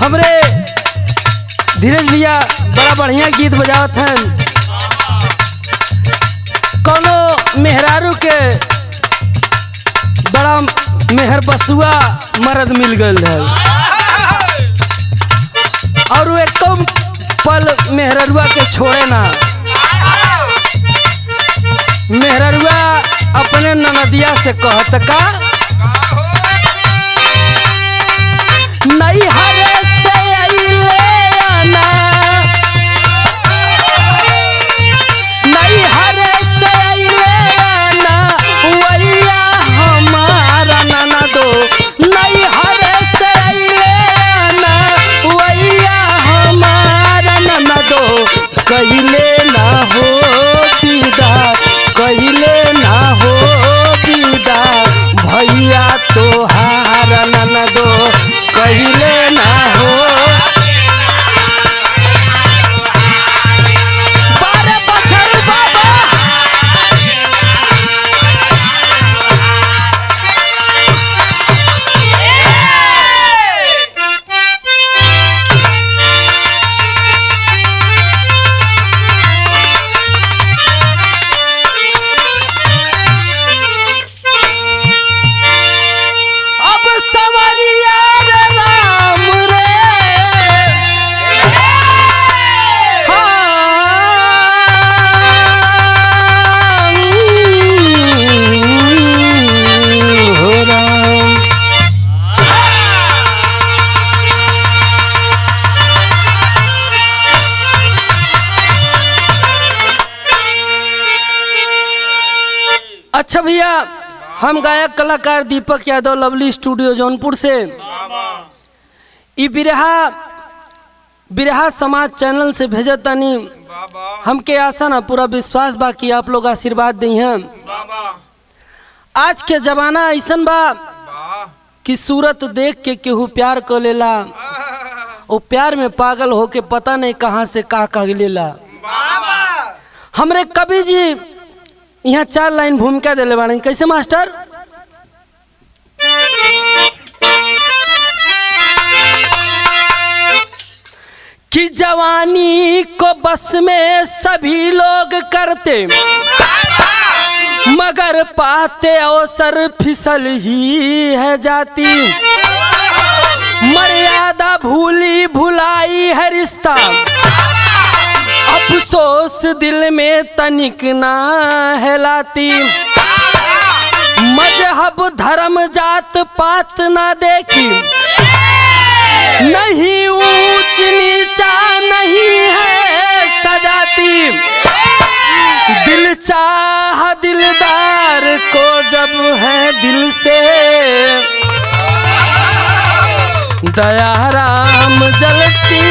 हमरे धीरज भैया बड़ा बढ़िया गीत बजावत हैं। कोनो मेहरारू के बड़ा मेहर बसुआ मर्द मिल गए है और वो एक पल मेहररुआ के छोड़े ना। मेहररुआ अपने ननदिया से कहत का नहीं हरे से अइले आना, नहीं हरे से अइले आना वैया हमारा ननदो, नहीं हरे से अइले आना वैया हमारा ननदो, कहिले ना हो दीदार, कहिले ना हो दीदार भैया तोहार ननदो, कहिले ना हो। बारे बछर बाबा अच्छा भैया, हम गायक कलाकार दीपक यादव लवली स्टूडियो जौनपुर से ई बिरहा समाज चैनल से भेजत तानी। हमके आशा ना पूरा विश्वास बा कि आप लोग आशीर्वाद दी हैं। आज के जमाना ऐसन बा कि सूरत देख के केहू प्यार कर लेला, वो प्यार में पागल होके पता नहीं कहाँ से का कह लेला। हमरे कवि जी यहाँ 4 लाइन भूमिका दिले बाड़े। कैसे मास्टर? कि जवानी को बस में सभी लोग करते, मगर पाते अवसर फिसल ही है जाती, मर्यादा भूली भुलाई है रिश्ता, अफसोस दिल में तनिक ना हिलाती, मजहब धर्म जात पात ना देखी, नहीं ऊंच नीचा नहीं है सजाती, दिल चाह दिलदार को जब है दिल से, दया राम जलती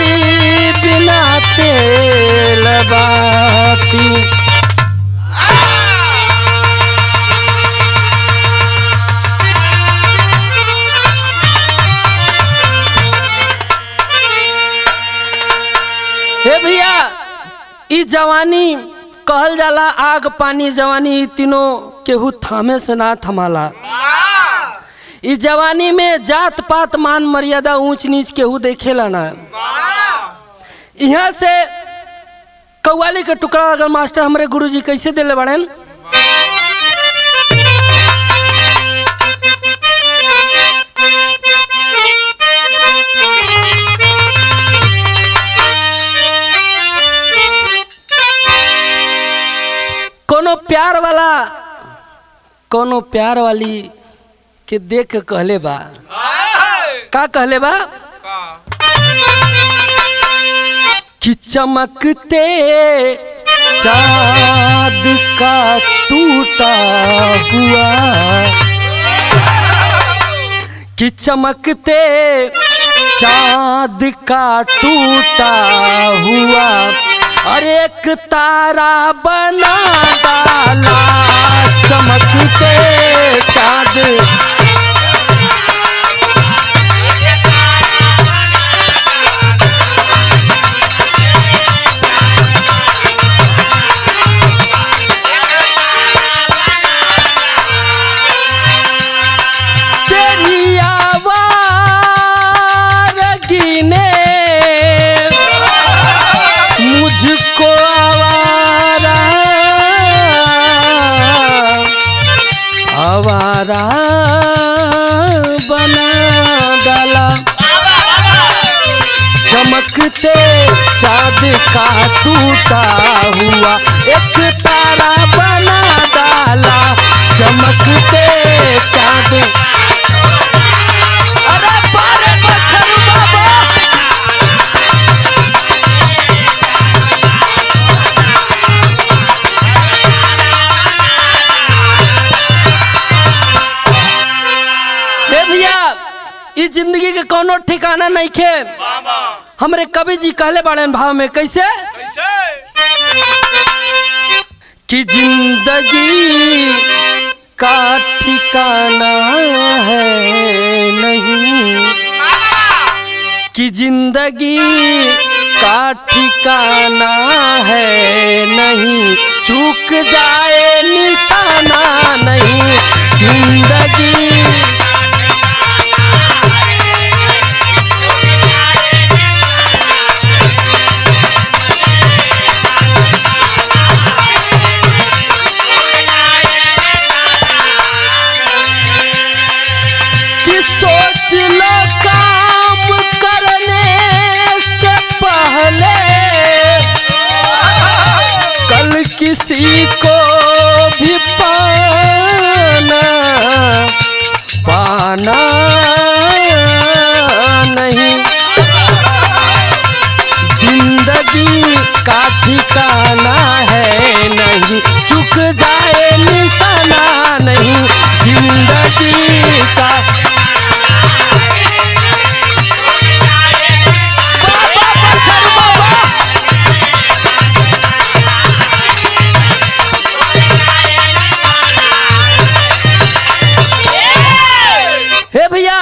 बिना तेल बाती। हे भैया, ई जवानी कहल जाला आग पानी जवानी, तीनों केहू थामे से ना थमाला। इस जवानी में जात पात मान मर्यादा ऊंच नीच केहू देखेला ना। यहाँ से कव्वाली का टुकड़ा अगर मास्टर हमारे गुरुजी कैसे दिले बड़न? कोनो प्यार वाली के देख के कहले बा का कहले बा कि चमकते चाँद का टूटा हुआ, कि चमकते चाँद का टूटा हुआ, और एक तारा बना डाला चमकते चाँद। तेरी आवाज़ गिने बना डाला, चमकते चाँद का टूटा हुआ एक तारा बना डाला, चमकते चाँद। अरे बारे बछरू बाबा, इस जिंदगी के कोनो ठिकाना नहीं खे। हमरे कवि जी कहले बाड़े भाव में कैसे कि जिंदगी का ठिकाना है नहीं, कि जिंदगी का ठिकाना है नहीं, चूक जाए निशाना नहीं, जिंदगी। सोच लो काम करने से पहले, कल किसी को भी पाना नहीं, जिंदगी का ठिकाना है नहीं, चुक जाए निशाना नहीं, जिंदगी का। हे भैया,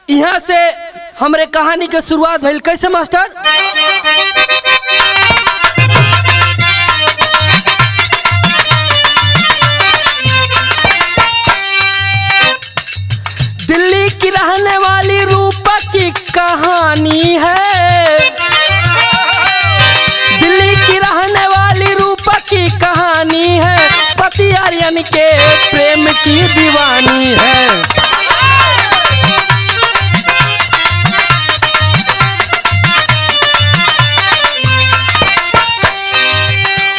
यहाँ से हमरे कहानी के शुरुआत भइल कैसे मास्टर? दिल्ली की रहने वाली रूपा की कहानी है, दिल्ली की रहने वाली रूपा की कहानी है, पति आर्यन के प्रेम की दीवानी है।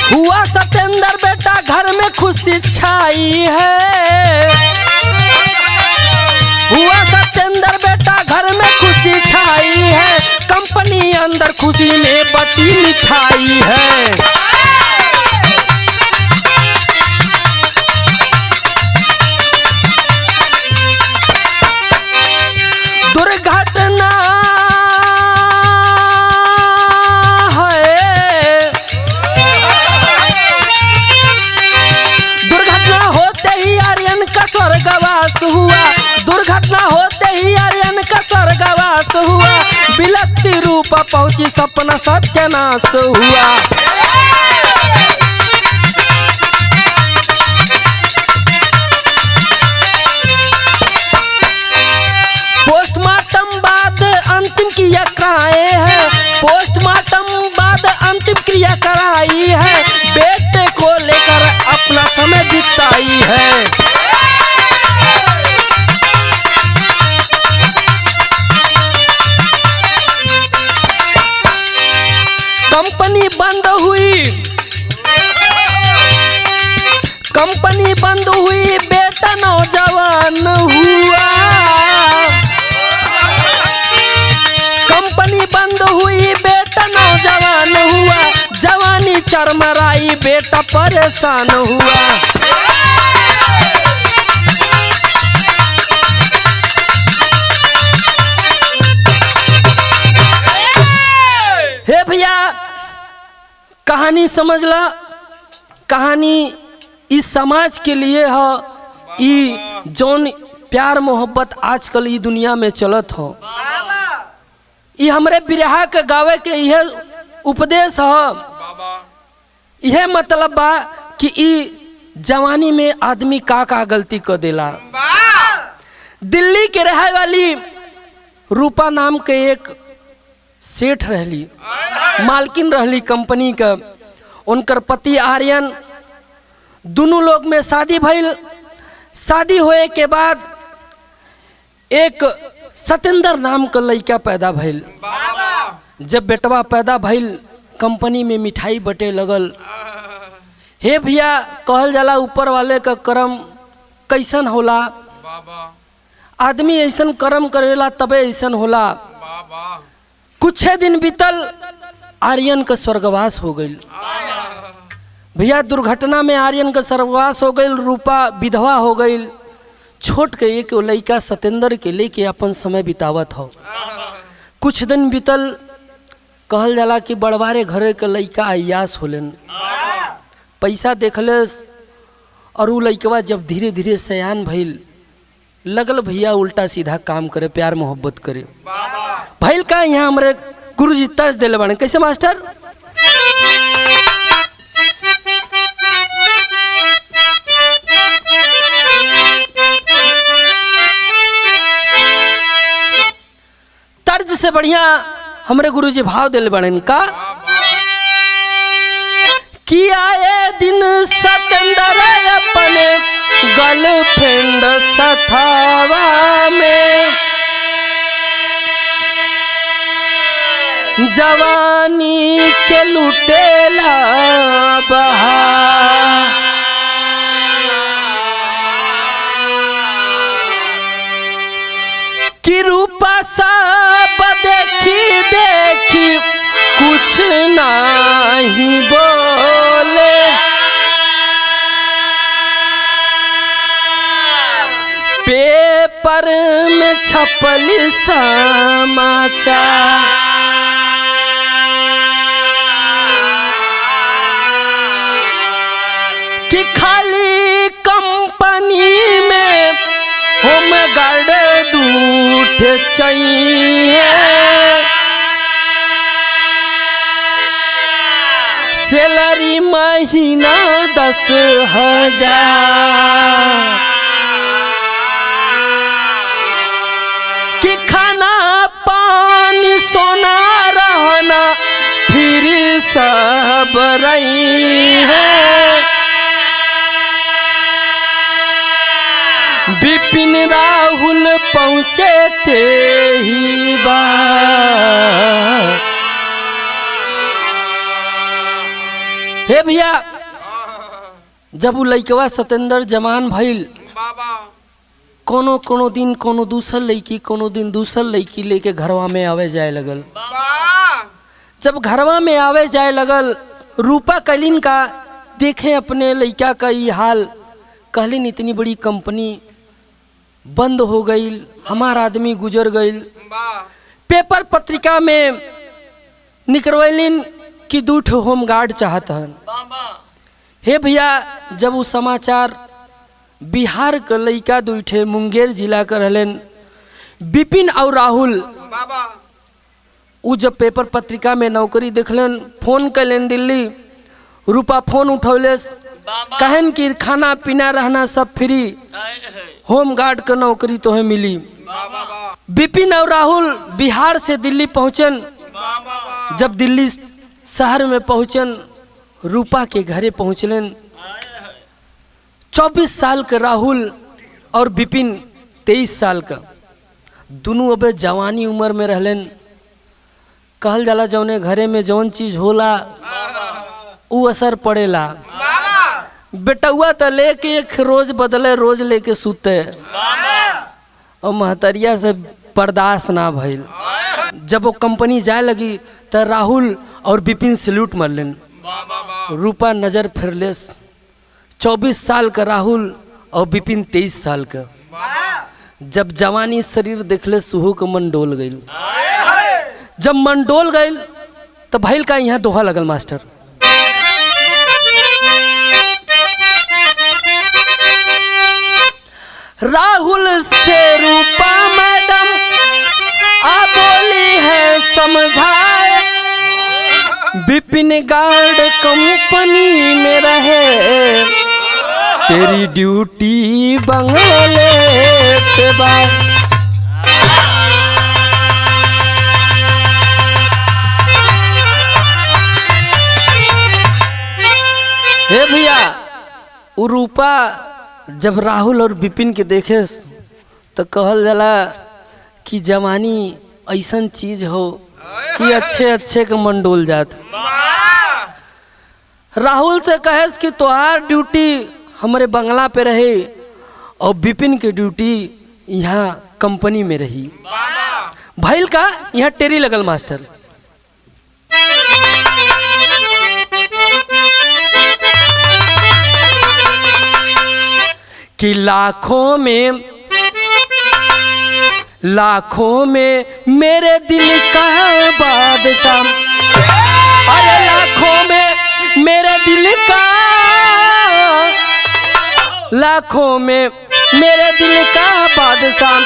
हुआ सतेंद्र बेटा घर में खुशी छाई है, हुआ सतेंद्र बेटा घर में खुशी छाई है, कंपनी अंदर खुशी में बटी मिठाई है। दुर्घटना है, दुर्घटना होते ही आर्यन का स्वर्गवास हुआ, दुर्घटना होते ही आर्यन का स्वर्गवास हुआ, बिलखती रूपा पहुंची सपना सत्यानाश हुआ। पोस्टमार्टम बाद अंतिम क्रिया कराए हैं, पोस्टमार्टम बाद अंतिम क्रिया कराई है, बेटे को लेकर अपना समय बिताई है। कंपनी बंद हुई, कंपनी बंद हुई, बेटा नौजवान हुआ, कंपनी बंद हुई, बेटा नौजवान हुआ, जवानी चरमराई, बेटा परेशान हुआ। हे भैया, कहानी समझ ला, कहानी इस समाज के लिए है, ई जौन प्यार मोहब्बत आजकल ई दुनिया में चलत हो, ई हमरे बिरहा के गावे के यह उपदेश है, यह मतलब बा कि ई जवानी में आदमी का गलती कर देला। दिल्ली के रहे वाली रूपा नाम के एक सेठ रहली, मालकिन रहली कंपनी का, उनकर पति आर्यन, दोनों लोग में शादी भइल, शादी होए के बाद एक सतेंद्र नाम का लड़का पैदा भइल। जब बेटवा पैदा भइल कंपनी में मिठाई बटे लगल। हे भैया कहल जाला ऊपर वाले का कर्म कैसन होला, आदमी ऐसन कर्म करेला तबे ऐसन होला। कुछ दिन बीतल आर्यन का स्वर्गवास हो गई। भैया दुर्घटना में आर्यन का स्वर्गवास हो गई, रूपा विधवा हो गई। छोट के एक लड़का सतेंद्र के लेके अपन समय बितावत हो। कुछ दिन बीतल, कहल जाला कि बड़वारे घरे के लड़का अयास होलन, पैसा देखलस और उ लड़कवा जब धीरे धीरे सयान भइल लगल भैया उल्टा सीधा काम करे, प्यार मोहब्बत करे। भइल का यहाँ हमारे गुरुजी तर्ज दिले बाने, कैसे मास्टर? तर्ज से बढ़िया हमारे गुरुजी भाव दिले बाने का कि आए दिन सतेंद्र अपने गर्लफ्रेंड सथावा में जवानी के लुटेला बहा। कि रूपा सब देखी देखी कुछ नहीं बोले, पेपर में छपली समाचार कि खाली कंपनी में होम गार्ड दूठ चाहिए, सैलरी महीना 10,000। कि खाना पानी सोना रहना फिर सब रही है। बिपिन राहुल पहुँचे थे ही बार। हे भैया जब वो लड़कवा सतेंद्र जवान भइल, कोनो कोनो दिन कोनो दूसर लड़की, कोनो दिन दूसर लड़की लेके घरवा में आवे जाए लगल। जब घरवा में आवे जाए लगल, रूपा कहलिन का देखे अपने लड़का का ये हाल, कहलिन इतनी बड़ी कंपनी बंद हो गई, हमारा आदमी गुजर गई। पेपर पत्रिका में निकलवैलिन कि 2 होम गार्ड चाहत हन। हे भैया जब वो समाचार बिहार के लड़का 2 मुंगेर जिला के रहलन बिपिन और राहुल, उ जब पेपर पत्रिका में नौकरी देखलन, फोन कैलन दिल्ली। रूपा फोन उठौलेस, कहन कि खाना पीना रहना सब फ्री, होम गार्ड का नौकरी तो है मिली। बिपिन और राहुल बिहार से दिल्ली पहुंचन। जब दिल्ली शहर में पहुंचन, रूपा के घरे पहुंचलन। 24 साल का राहुल और बिपिन 23 साल का, दोनों अब जवानी उम्र में रहलन। कहल जाला जौने घरे में जौन चीज होला उ असर पड़ेला। बेटुआ तो लेके एक रोज बदले, रोज लेके सुते, और महतरिया से बर्दाश्त ना भइल। जब वो कंपनी जाए लगी तो राहुल और बिपिन सल्यूट मरलन। रूपा नजर फिरलेस, 24 साल का राहुल और बिपिन 23 साल का। जब जवानी शरीर देखले सुहू का मन डोल गई। जब मन डोल गई तो भइल का यहाँ दोहा लगल मास्टर। राहुल से रूपा मैडम आ बोली है समझाए, बिपिन गार्ड कंपनी में रहे, तेरी ड्यूटी बंगले पे बात। हे भैया रूपा जब राहुल और विपिन के देखे तो कहल जाला कि जवानी ऐसन चीज हो कि अच्छे अच्छे के मन डोल जात। राहुल से कहेस कि तोहार ड्यूटी हमारे बंगला पे रहे और विपिन की ड्यूटी यहाँ कंपनी में रही। भैल का यहाँ टेरी लगल मास्टर। कि लाखों में मेरे दिल का बादशाह, अरे लाखों में मेरे दिल का, लाखों में मेरे दिल का बादशाह,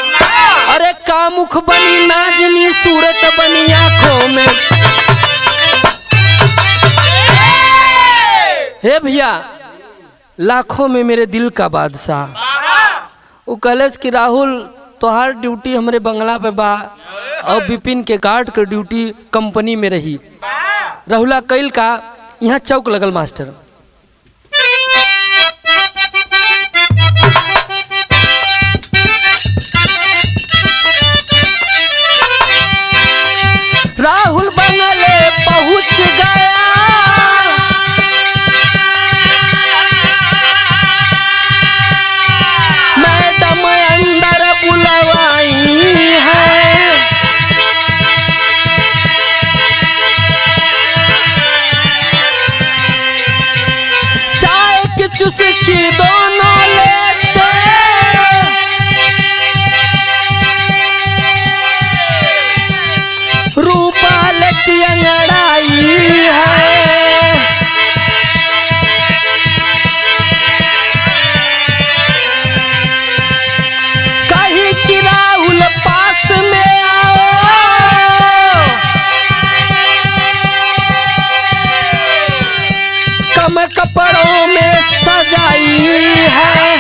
अरे कामुख बनी नाजनी सूरत बनी आँखों में। हे भैया लाखों में मेरे दिल का बादशाह। वो कलश कि राहुल तोहार ड्यूटी हमारे बंगला पे बा और विपिन के गार्ड के ड्यूटी कंपनी में रही। राहुला कैल का यहाँ चौक लगल मास्टर। राहुल बंगले पहुंच गया, मैडम अंदर बुलवाई है, चाय की चुस्की दोनों लेते, रूपा लेती अंगड़ाई है, कहीं कि राहुल पास में आओ, कम कपड़ों में सजाई है,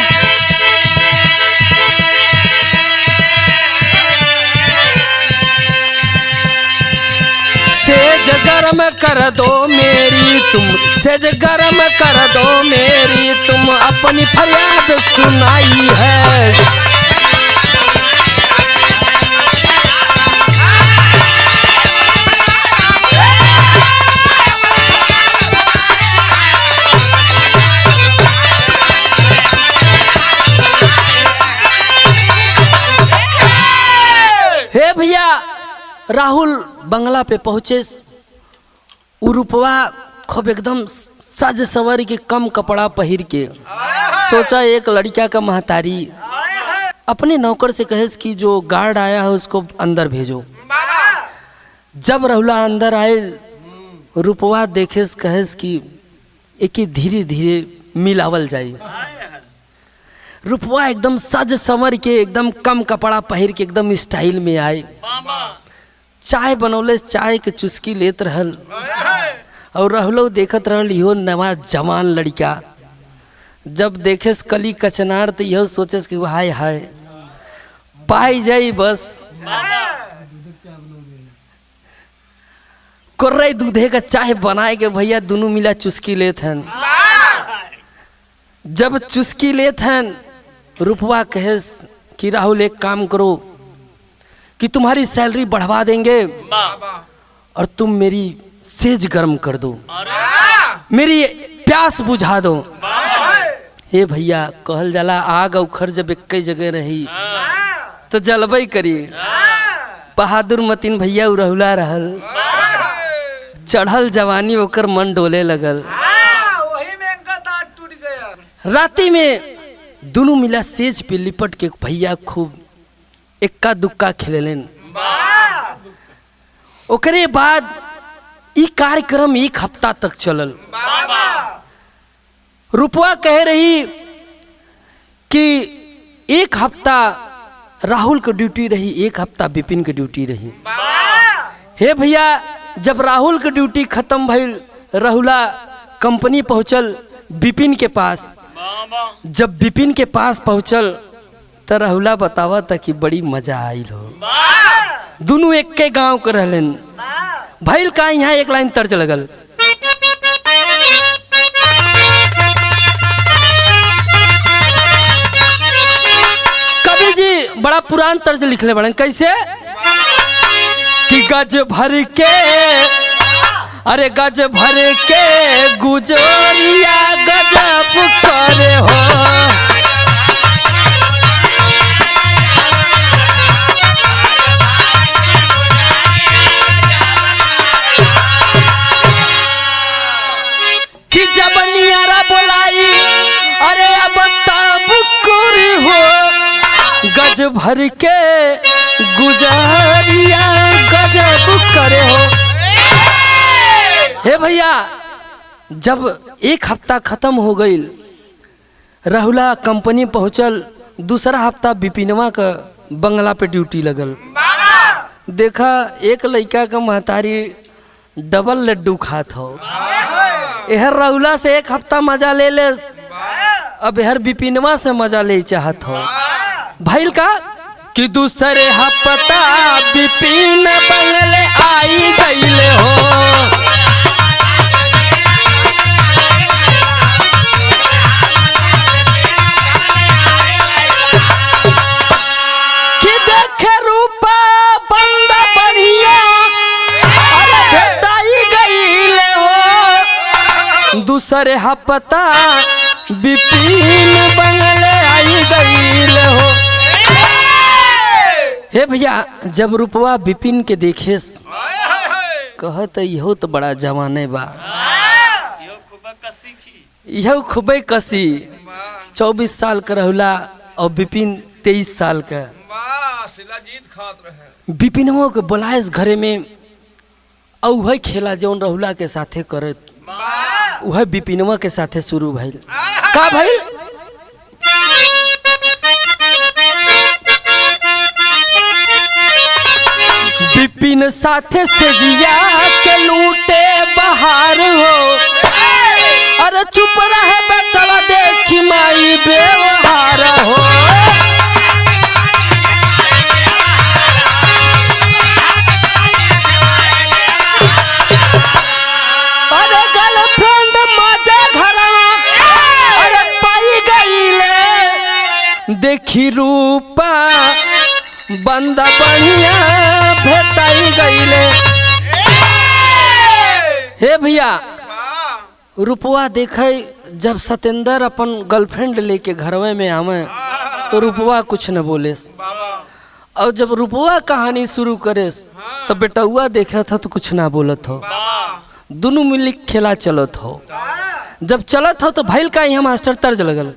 सेज गरम कर दो मेरी तुम, सेज गरम कर दो मेरी तुम, अपनी फरियाद सुनाई है। हे भैया राहुल बंगला पे पहुंचे। उरूपवा खूब एकदम सज सवर के कम कपड़ा पहिर के सोचा एक लड़का का महतारी अपने नौकर से कहे कि जो गार्ड आया है उसको अंदर भेजो। जब राहुला अंदर आए रूपवा देखे कहे कि एक धीरे धीरे मिलावल जाए। रूपवा एकदम सज संवर के एकदम कम कपड़ा पहिर के एकदम स्टाइल में आए। चाय बनौले, चाय के चुस्की लेत रहल और रहलो देखत रहल इहो नवा जवान लड़का। जब देखे कली कचनार तो यह सोचे कि हाय हाय पाई जाई बस कोर्रई दूधे का चाय बनाए के भैया दोनों मिला चुस्की लेत हन। जब चुस्की लेत हन रूपवा कहेस कि राहुल एक काम करो कि तुम्हारी सैलरी बढ़वा देंगे और तुम मेरी सेज गर्म कर दो, मेरी प्यास बुझा दो। हे भैया कहल जाला आग उखर जब एक जगह रही तो जलबई करी। बहादुर मतीन भैया उरहुला रहल, चढ़ल जवानी ओकर मन डोले लगल। राती में दोनों मिला सेज पे लिपट के भैया खूब इक्का दुक्का खेलेन। ओकरे बाद ई कार्यक्रम एक हफ्ता तक चलल। रूपवा कह रही कि एक हफ्ता राहुल की ड्यूटी रही, एक हफ्ता विपिन की ड्यूटी रही। हे भैया जब राहुल की ड्यूटी खत्म भइल राहुला कंपनी पहुंचल विपिन के पास। जब विपिन के पास पहुंचल तो राहुला बतावा था कि बड़ी मजा आई हो। दोनों एक के गांव के रहलन। भइल का यहाँ एक लाइन तर्ज लगल। बड़ा पुरान तर्ज लिखले बड़े कैसे कि गज भर के अरे गज भर के गुजरिया गजब करे हो कि जब नियारा बोलाई अरे अब तब कोरी हो गज भर के गुजरिया गजब करे हो। हे भैया जब एक हफ्ता खत्म हो गई राहुला कंपनी पहुंचल दूसरा हफ्ता बिपिनवा का बंगला पे ड्यूटी लगल देखा एक लड़का का महतारी डबल लड्डू खात हो यहर राहुला से एक हफ्ता मजा ले ले अब यहर बिपिनवा से मजा ले चाहत हो भाईल का कि दूसरे हफ्ता बिपिन बंगले आई गईले हो कि देखे रूपा बंदा बढ़िया अरे भेटाई गईले हो दूसरे हफ्ता बिपिन बंगले आई गईले हो। हे भैया जब रूपवा बिपिन के देखे कहत इहो तो बड़ा जवाने बा यह खूबे कसी 24 साल का रहुला और बिपिन 23 साल का बिपिनवो के बोलायस घरे में और वह खेला जौन रहुला के साथे करत वह बिपिनवा के साथे शुरू भइल का भइल बिपिन साथे से जिया के लूटे बाहर हो अरे चुप रहे बैठला देखी माई बेवहार हो अरे गर्लफ्रेंड मजा घरवा अरे पाई गईले देखी रूपा बंदा बढ़िया भेटाई गईले। हे भैया रूपवा देखे जब सतेंद्र अपन गर्लफ्रेंड लेके घरवे में आवे तो रूपवा कुछ न बोले और जब रूपवा कहानी शुरू करे तो बेटुआ देखा था तो कुछ ना बोलत हो दोनों मिल खेला चलत हो जब चलत हो तो भाईल का यहाँ मास्टर तर्ज लगल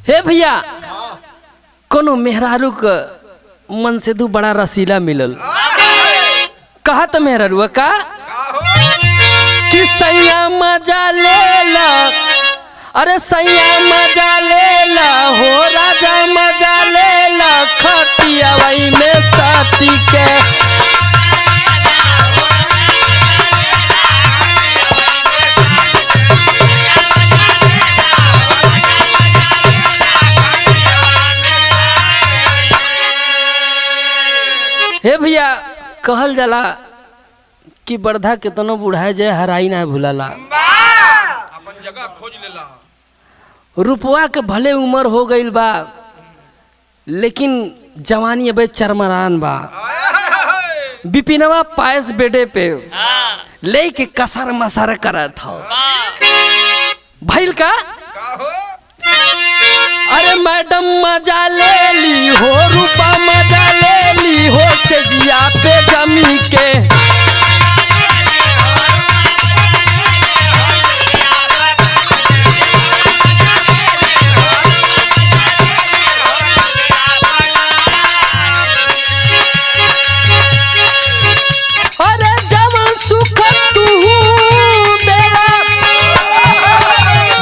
हे भैया कोनो मेहरारू का मन से दू बड़ा रसीला मिलल कहा तो मेहरारू का कि सैया मजा ले ला अरे सैया मजा ले ला हो राजा मजा ले ला खटिया वही में साथी के हे भैया कहल जाला कि बर्धा कितनो बुढ़ाए जाए हराई ना भूलाला अपन जगह खोज लेला रुपवा के भले उम्र हो गईल बा लेकिन जवानी अबे चरमरान बा बिपिनवा पायस बेडे पे ले के कसर मसर करत हो भइल का अरे मैडम मजा ले ली हो रूपा मजा ले ली हो तेजिया पे जमी के अरे जमन सुख तू देला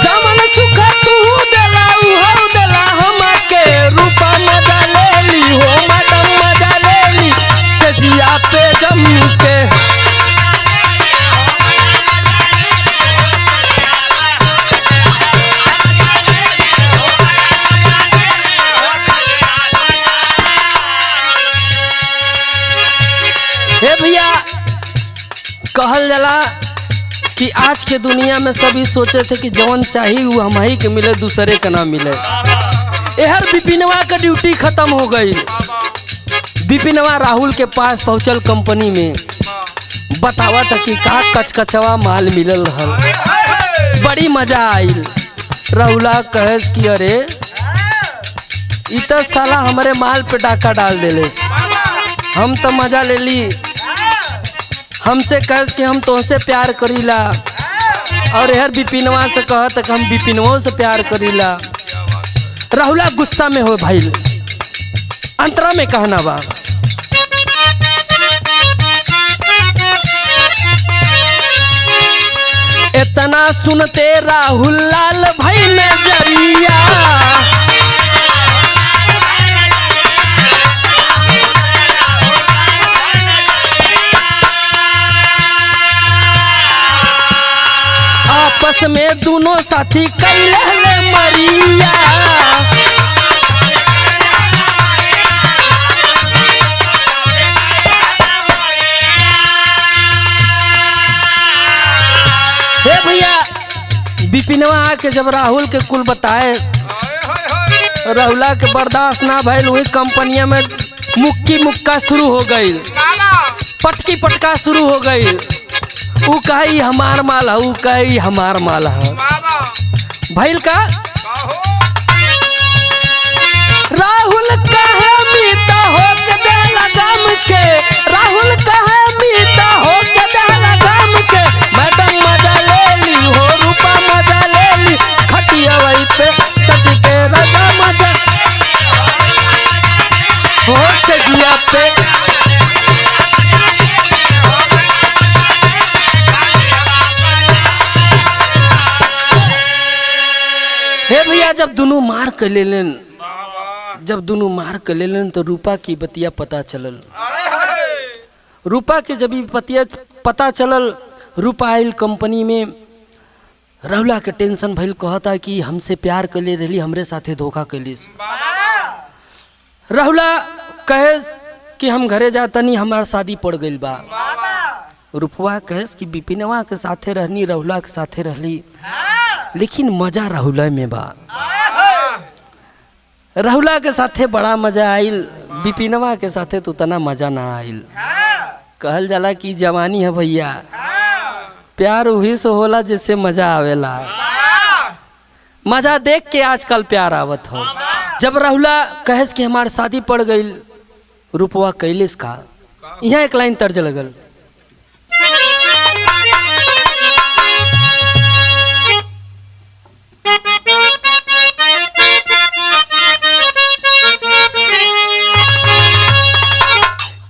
जमन सुख तू देला उहो देला हमके रूपा मजा ले ली हो मैडम मजा ले ली तेजिया पे जमी के कहल जाला कि आज के दुनिया में सभी सोचे थे कि जवन चाहिए वो हम ही के मिले, दूसरे का ना मिले। एहर बिपिनवा का ड्यूटी खत्म हो गई। बिपिनवा राहुल के पास पहुंचल कंपनी में, बतावा था कि का कचकचवा माल मिलल रहल, बड़ी मजा आइल। राहुला कहे कि अरे इ तो साला हमारे माल पे डाका डाल देले, हम तो मजा ले ली। हमसे कहे कि हम तुमसे प्यार करीला, और यार बिपिनवा से कहत कि हम बिपिनवों से प्यार करीला। राहुला गुस्सा में हो भाई। अंतरा में कहना बा, इतना सुनते राहुल लाल भाई नजरिया, आपस में दोनों साथी कैले मरिया। हे भैया, बिपिनवा आके जब राहुल के कुल बताए, राहुला के बर्दाश्त ना भइल। वही कंपनिया में मुक्की मुक्का शुरू हो गई, पटकी पटका शुरू हो गई। ऊ कही हमार माल है, ऊ कही हमार माल है। भइल का राहुल कहे मीता हो के देला गम के, राहुल कहे मीता हो के देला गम के। मैडम मजा ले ली हो, रूपा मजा ले ली, खटिया वही पे सट के रजा मजा हो सजिया पे। हे भैया, जब दोनों मार कर ले लेन, जब दोनों मार कर ले लेन तो रूपा की बतिया पता चलल। रूपा के जब बतिया पता चलल, रूपा आइल कंपनी में। राहुला के टेंशन भइल, कहता कि हमसे प्यार कर ले रही, हमरे साथे धोखा कैली। राहुला कहे कि हम घरे जातनी, हमार शादी पड़ गई बा। रूपवा कहे कि बिपिनवा के साथे रहनी, राहुला के साथे रहली, लेकिन मजा राहुला में बा। राहुला के साथे बड़ा मजा आइल, बिपिनवा के साथे तो उतना मजा ना आइल। कहल जाला कि जवानी है भैया, प्यार वही से होला जिससे मजा आवेला। मजा देख के आजकल प्यार आवत हो। जब राहुला कहेस कि हमार शादी पड़ गई, रूपवा कैलिस का। यहाँ एक लाइन तर्ज लगल,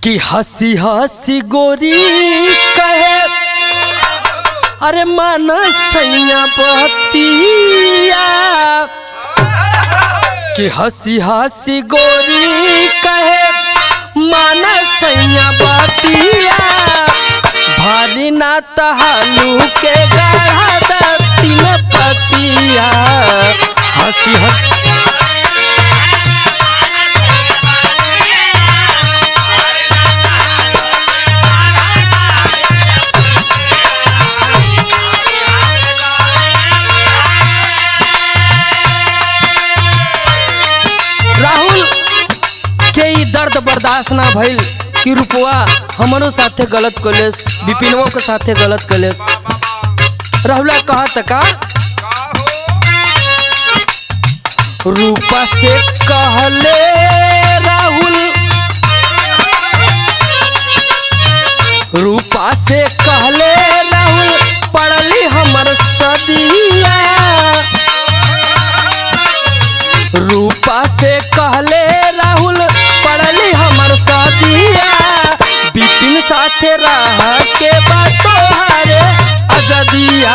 कि हंसी हंसी गोरी कहे अरे मानस सैया बतिया, कि हंसी हंसी गोरी कहे मानस सैया बतिया। भारी ना तहालू के गढ़ा तीन पतिया, हंसी हंसी दर्द बर्दाश्त ना भइल कि रूपवा हमरो साथे गलत कलेस, बिपिनवो के साथे गलत कलेस। राहुला कहत का रूपा से कहले राहुल, रूपा से कहले राहुल, पढ़ली हमर सदिया। रूपा से कहले राहुल, पढ़ली हमर सदिया। बिपिन साथे रह के बातो हारे आजादिया।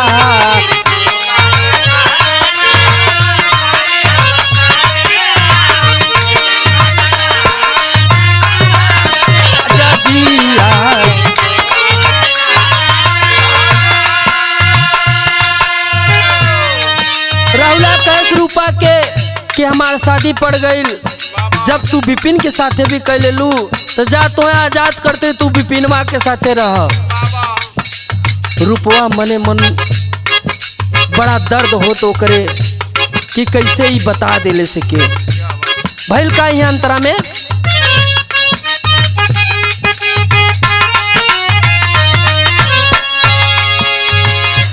आजादिया राहुला कह रूपा के कि हमार शादी पड़ गई। जब तू बिपिन के साथे भी कह ले लू तो जा तो आजाद करते, तू बिपिनवा के साथे रह। रूपवा मने मन बड़ा दर्द हो तो करे कि कैसे ही बता देले से के भइल का यहाँ अंतरा में।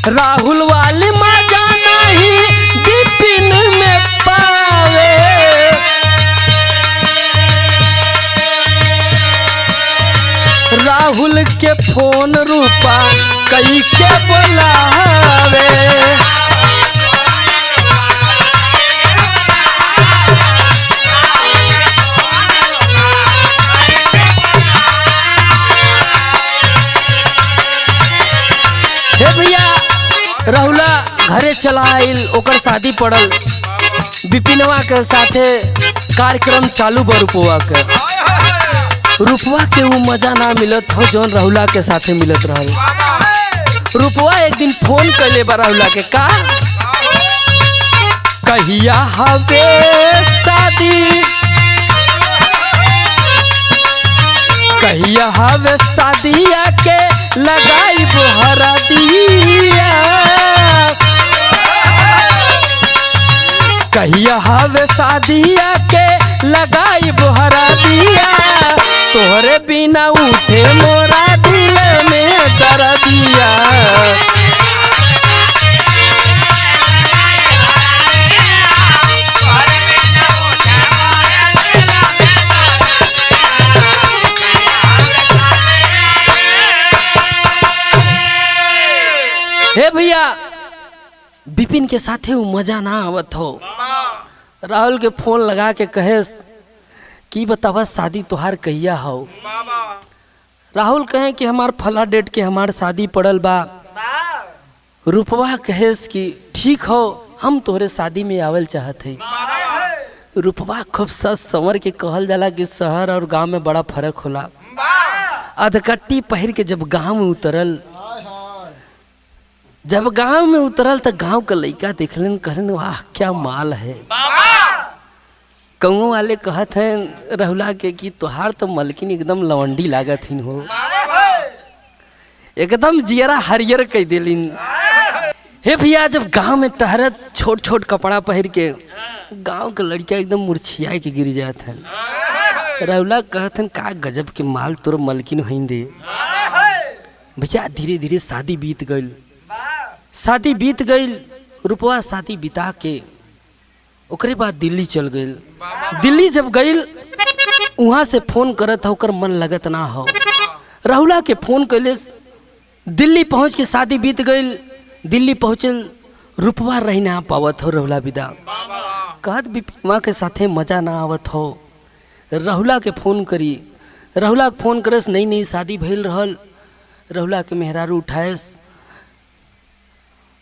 राहुल वाली मजा नहीं विपिन में पावे, राहुल के फोन रूपा कई के बोलावे। हे भैया राहुला घरे चला आइल, ओकर शादी पड़ल, विपिनवा के साथे कार्यक्रम चालू बा रूपवा के। रूपवा के वो मजा ना मिलत हो जौन राहुला के साथे मिलत रहल। रूपवा एक दिन फोन कैले बा राहुला के, का कहिया हवे शादी, कहिया हवे शादिया के लगाई हरा दिया, कहिया हवे शादिया के लगाई हरा दिया, तोहरे बिना उठे मोरा दिल में दर्दिया। हे भैया विपिन के साथे वो मजा ना आवत हो। राहुल के फोन लगा के कहे कि बतावा शादी तोहार कहिया हो। राहुल कहे कि हमार फला डेट के हमार शादी पड़ल बा। रूपवा कहेस कि ठीक हो हम तोहरे शादी में आवल चाहत है। रूपवा खूब सच संवर के कहल जाला कि शहर और गांव में बड़ा फर्क होला। अधकट्टी पहिर के जब गांव में उतरल, जब गांव में उतरल तो गांव का लड़का देखलन, कहलन वाह क्या माल है। कौओं वाले कहत हैं राहुला के कि तोहार तो मलकिन एकदम लवंडी लागत हिन हो, एकदम जियरा हरियर कह दिलिन। हे भैया जब गांव में टहरत छोट छोट कपड़ा पहिर के गांव के लड़का एकदम मुरछिया के गिर जात हैं। राहुला कहत हैं का गजब के माल तोर मलकिन होइन रे। भैया धीरे धीरे शादी बीत गई, शादी बीत गई। रूपवा शादी बिता के ओकरे बाद दिल्ली चल गई। दिल्ली जब गई वहाँ से फोन करत हो, ओकर मन लगत ना हो। राहुला के फोन कैले, दिल्ली पहुँच के शादी बीत गई। दिल्ली पहुँचल रूपवा रही ना पावत हो। राहुला विदा कहत विपिनवा के साथे मजा ना आवत हो। राहुला के फोन करी, राहुला के फोन करस नई नई शादी भइल रहल। राहुला के मेहरारू उठाएस,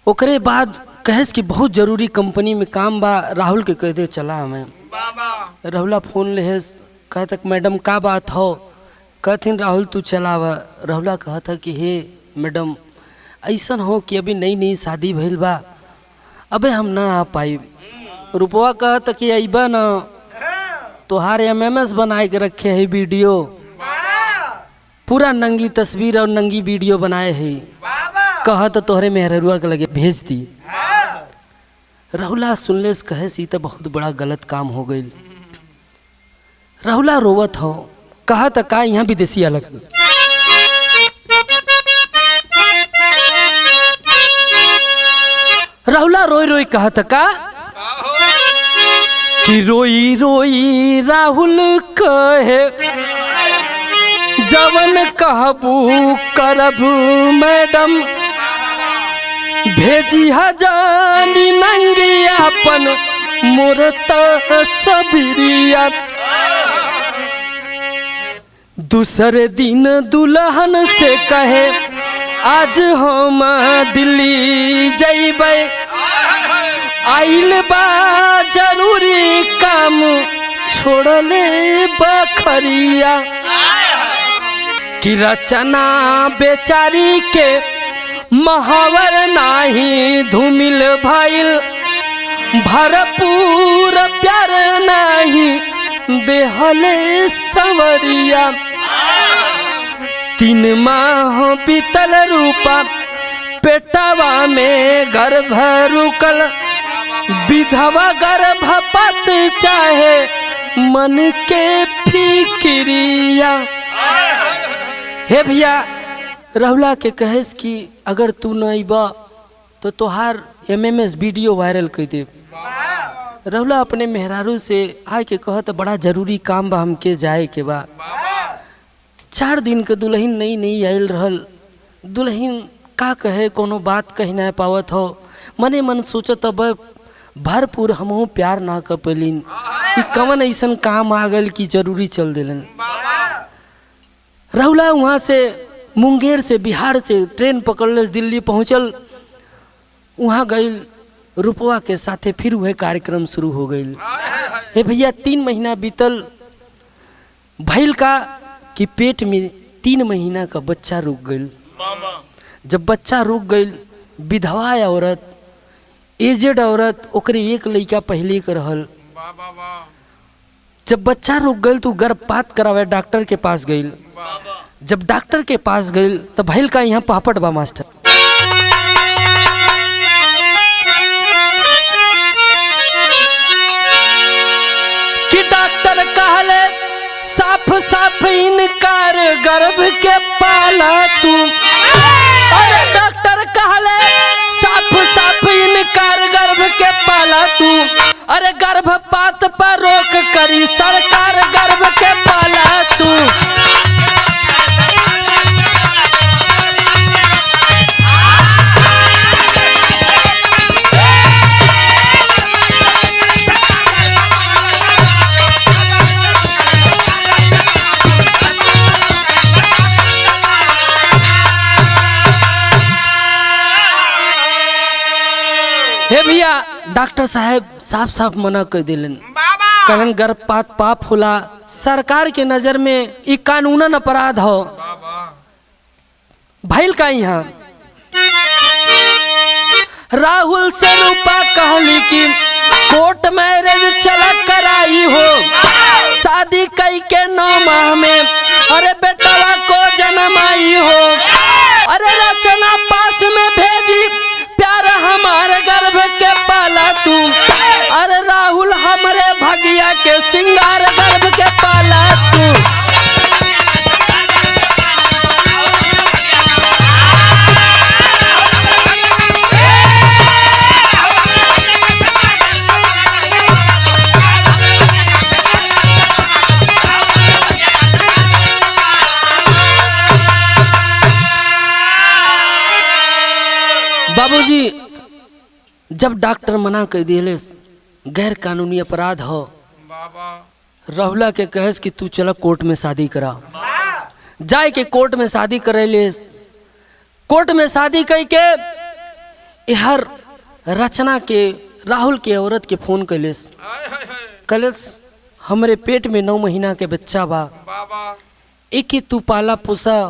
ओकरे बाद कहेस कि बहुत जरूरी कंपनी में काम बा, राहुल के कह दे चला हमें। राहुला फोन लेहेस, कहे तक मैडम का बात हो। कहथिन राहुल तू चलावा। राहुला कहता कि हे मैडम ऐसन हो कि अभी नई नई शादी भइल बा, अबे हम ना आ पाई। रूपवा कहता कि अइबा ना, तोहार MMS बनाए के रखे है वीडियो, पूरा नंगी तस्वीर और नंगी वीडियो बनाए है, कहा तो तोहरे मेहरुआ के लगे भेज दी। राहुला सुनले से कहे सी तो बहुत बड़ा गलत काम हो गई। राहुला रोवत हो, कहा तो का यहाँ विदेशी अलग। राहुला रोई रोई कहा तो का कि रोई रोई राहुल कहे जवन कहबू करबू मैडम, भेजी हजानी नंगी अपन मूरत सबरिया। दूसरे दिन दुल्हन से कहे आज हम दिल्ली जइबै, आइल बा जरूरी काम छोड़ले बखरिया। कि रचना बेचारी के महावर नाही धूमिल भइल, भरपूर प्यार नाही देहले सवरिया। 3 माह बीतल रूपा पेटवा में गर्भ रुकल विधवा गर्भपत चाहे मन के फिक्रिया। हे भैया राहुला के कहेस कि अगर तू न अबा तो तोहार MMS वीडियो वायरल कर दे। राहुला अपने मेहरारू से आए के कहत बड़ा जरूरी काम बा हमके जाए के बा। 4 दिन के दुल्हन नहीं आयल रहल। दुल्हन का कहे कोनो बात कही ना पावत हो। मने मन सोचत अब भरपूर हमहू प्यार ना कर पैलिन कि कवन ऐसन काम आ गल कि जरूरी चल दिलन। राहुला वहाँ से मुंगेर से बिहार से ट्रेन पकड़ले दिल्ली पहुँचल। वहाँ गई रुपवा के साथे फिर वह कार्यक्रम शुरू हो गई। हे भैया 3 महीना बीतल भैल का कि पेट में 3 महीना का बच्चा रुक गई। जब बच्चा रुक गई विधवा औरत एजेड औरत ओकरे एक लड़का पहले के रहल। जब बच्चा रुक गई तो गर्भपात करावे डॉक्टर के पास गई। जब डॉक्टर के पास गई तो भैल का यहाँ पापड़ बा मास्टर। कि डॉक्टर कहले साफ साफ इनकार गर्भ के पाला तू। अरे डॉक्टर कहले साफ साफ इनकार गर्भ के पाला तू। अरे गर्भपात पर रोक करी सरकार गर्भ के पाला तू। हे भैया डॉक्टर साहब साफ साफ मना कर दिलन। कहलन गर्भपात पाप होला। सरकार के नजर में ई कानूनन अपराध हो। भैल का यहाँ राहुल से रूपा कहली कि कोर्ट मैरिज चला कराई हो। शादी कई के 9 माह में अरे बेटवा को जन्म आई हो। अरे रचना पास में भेजी प्यार हमारे गर्भ के पाला तू। अरे राहुल हमरे भगिया के सिंगार गर्भ के पाला तू। बाबूजी जब डॉक्टर मना कर दिले गैर कानूनी अपराध हो। राहुला के कहेस कि तू चला कोर्ट में शादी करा। जाए के कोर्ट में शादी करे ले। कोर्ट में शादी कई के हर रचना के राहुल के औरत के फोन कैलेस। कैलेस हमरे पेट में 9 महीना के बच्चा बा। एक ही तू पाला पोसा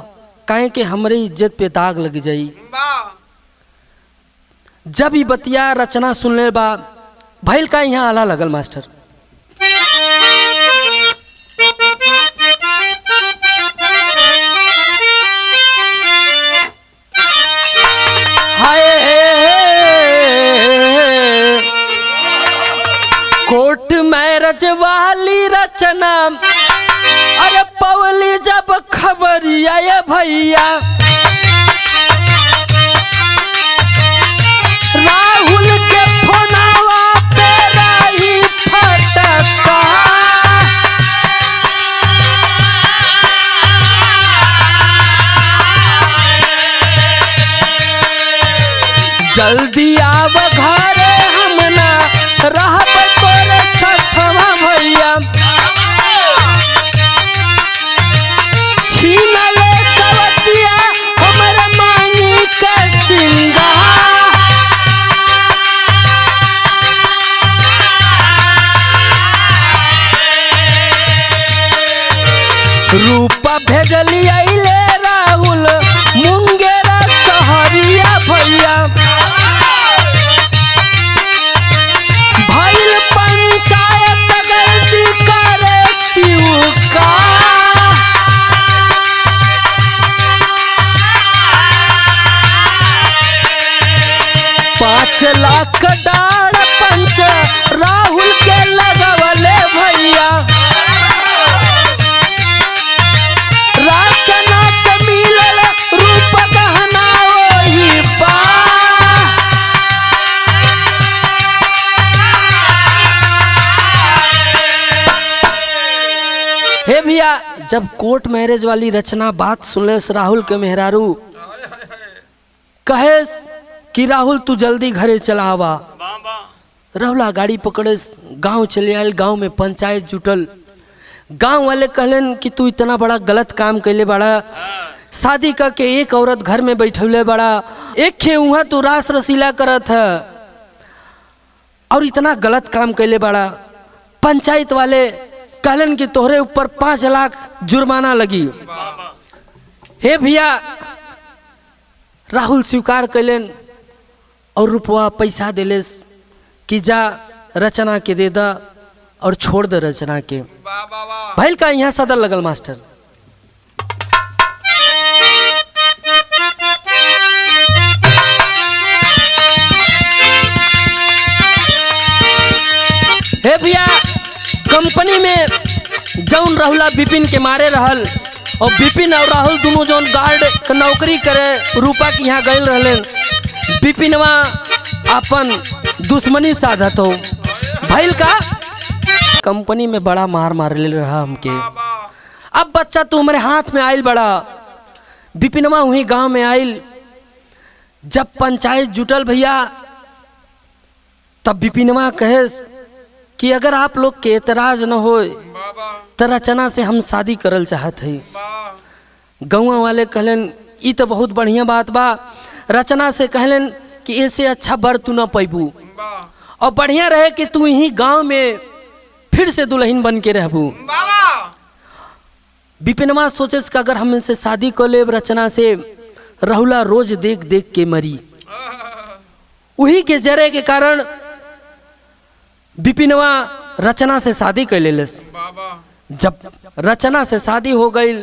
काहे के हमरे इज्जत पे दाग लग जाई। जब ही बतिया रचना सुनले बा भैल का यहाँ आला लगल मास्टर। हाय कोर्ट मैरिज वाली रचना अरे पवली जब खबरिया ये भैया राहुल के फोनावा पे रही फटका। जल्दी आव घरे हम ना रहब तोरे सथवा भैया। छीन ले सवतिया हमरे मांगी के सिंगार। रूपा भेजली आइले राहुल मुंगेरा सहरिया भैया। 5 लाख डाड़ पंच राहुल के लगवले भैया रचना के मिलल रूप गहना वही बा। हे भैया जब कोर्ट मैरिज वाली रचना बात सुनले राहुल के मेहरारू कहे कि राहुल तू जल्दी घरे चला आवा। राहुला गाड़ी पकड़े गांव चले आयल। गांव में पंचायत जुटल। गांव वाले कहलन कि तू इतना बड़ा गलत काम कैले बड़ा, शादी करके एक औरत घर में बैठले बड़ा, एक खे उहाँ तू रास रसीला करत है और इतना गलत काम कैले बड़ा। पंचायत वाले कहलन कि तोहरे ऊपर 5 लाख जुर्माना लगी। हे भैया राहुल स्वीकार कैलन और रुपवा पैसा दिले कि जा रचना के दे दा और छोड़ दे रचना के। भैल का यहाँ सदर लगल मास्टर। हे भैया कंपनी में जौन राहुला विपिन के मारे रहल और विपिन और राहुल दोनों जौन गार्ड के नौकरी करे रूपा के यहाँ गए रहलन। विपिनवा अपन दुश्मनी साधत हो। भैल का कंपनी में बड़ा मार ले रहा हमके। अब बच्चा तू हमारे हाथ में आयल बड़ा। विपिनवा वही गांव में आयल। जब पंचायत जुटल भैया तब विपिनवा कहे कि अगर आप लोग के एतराज न हो तो रचना से हम शादी करल चाहत है। गौवा वाले कहलन ई तो बहुत बढ़िया बात बा। रचना से कहलन कि ऐसे अच्छा बर तू न पैबू और बढ़िया रहे कि तू यही गांव में फिर से दुल्हन बन के रहबू। विपिनवा सोचे कि अगर हम इनसे शादी कर ले रचना से राहुला रोज देख देख के मरी। वही के जरे के कारण विपिनवा रचना से शादी कर ले। जब रचना से शादी हो गई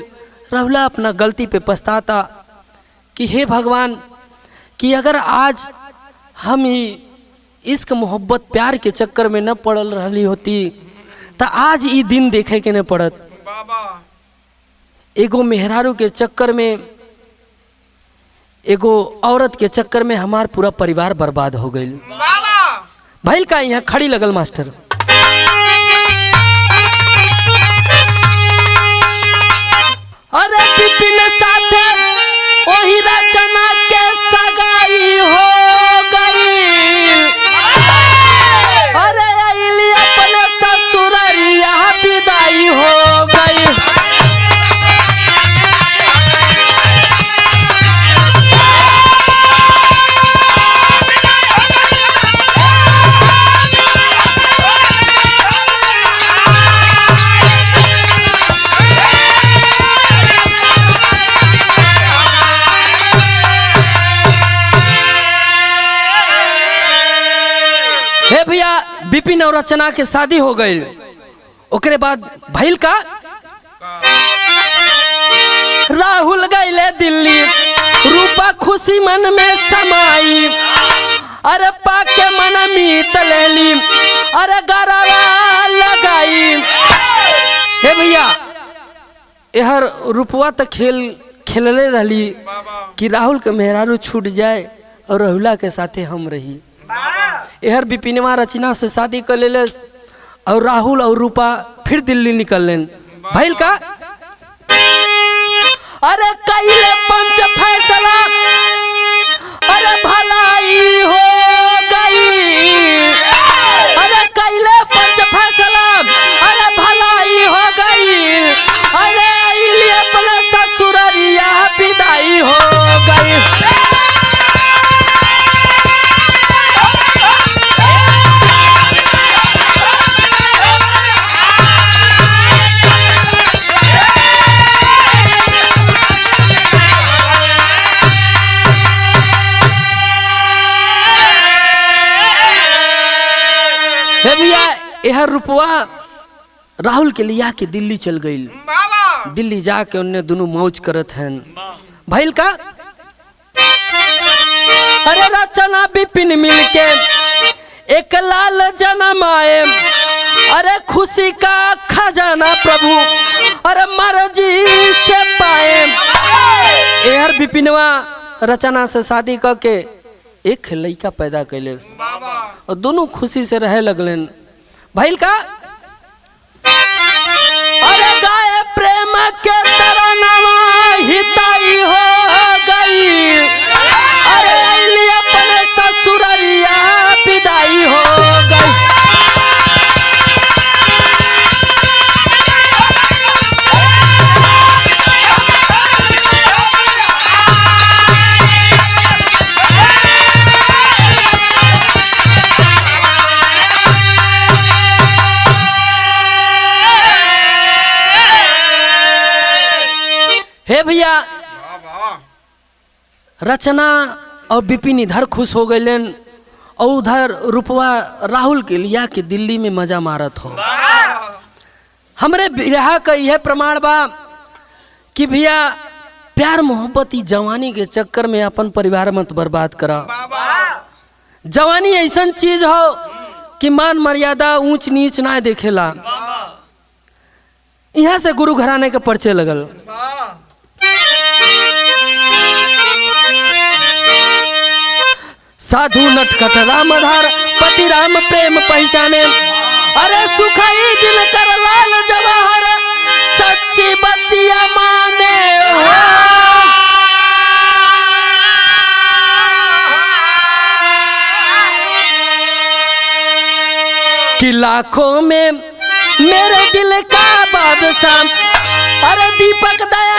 राहुला अपना गलती पे पछताता कि हे भगवान कि अगर आज हम ही इश्क मोहब्बत प्यार के चक्कर में न पड़ल रही होती तो आज ये दिन देखे के न पड़त। एगो मेहरारू के चक्कर में एगो औरत के चक्कर में हमार पूरा परिवार बर्बाद हो गई। भैल का यहाँ खड़ी लगल मास्टर। अरे विपिन साथे वही रचना के सगाई हो गई। अरे अइली अपने ससुररिया विदाई हो गई। हे भैया विपिन और रचना के शादी हो गई। ओकरे बाद भैल का राहुल गईले दिल्ली। रूपा खुशी मन में समाई। अरे पाके मन मीत लेली। अरे गरवा लगाई। हे भैया यहर रूपवा तो खेलले रहली कि राहुल के मेहरारू छूट जाए और राहुला के साथे हम रही। यहर विपिनवा रचना से शादी कर ले और राहुल और रूपा फिर दिल्ली निकल लेन। भैल का अरे कइले पंच फैसला। अरे भलाई हो गई। अरे कइले पंच फैसला। अरे भलाई हो गई। अरे अइली अपने ससुररिया विदाई हो गई। यह रुपवा राहुल के लिया के दिल्ली चल गई। दिल्ली जाके उन्हें दोनों मौज करत हैं। भैल का अरे रचना विपिन मिलके एक लाल जन्म आए, अरे खुशी का खजाना प्रभु अरे मर्जी से पाए। एहर विपिनवा रचना से शादी करके एक लड़का पैदा कैले और दोनों खुशी से रहे लगलन। भइल का अरे गाय प्रेम के तरनवा हिताई हो गई, अरे अइली अपने ससुररिया विदाई हो गई। हे भैया रचना और विपिन इधर खुश हो गए और उधर रूपवा राहुल के लिया के दिल्ली में मजा मारत हो। हमरे बिरहा का यह प्रमाण बा कि भैया प्यार मोहब्बत ही जवानी के चक्कर में अपन परिवार मत बर्बाद करा। जवानी ऐसा चीज हो कि मान मर्यादा ऊंच नीच ना देखेला। यहाँ से गुरु घराने के पर्चे लगल। साधु नटखट रामधार पति राम प्रेम पहचाने, अरे सुखाई दिल कर लाल जवाहर सच्ची बतिया माने हो। कि लाखों में मेरे दिल का बादशाह अरे दीपक दया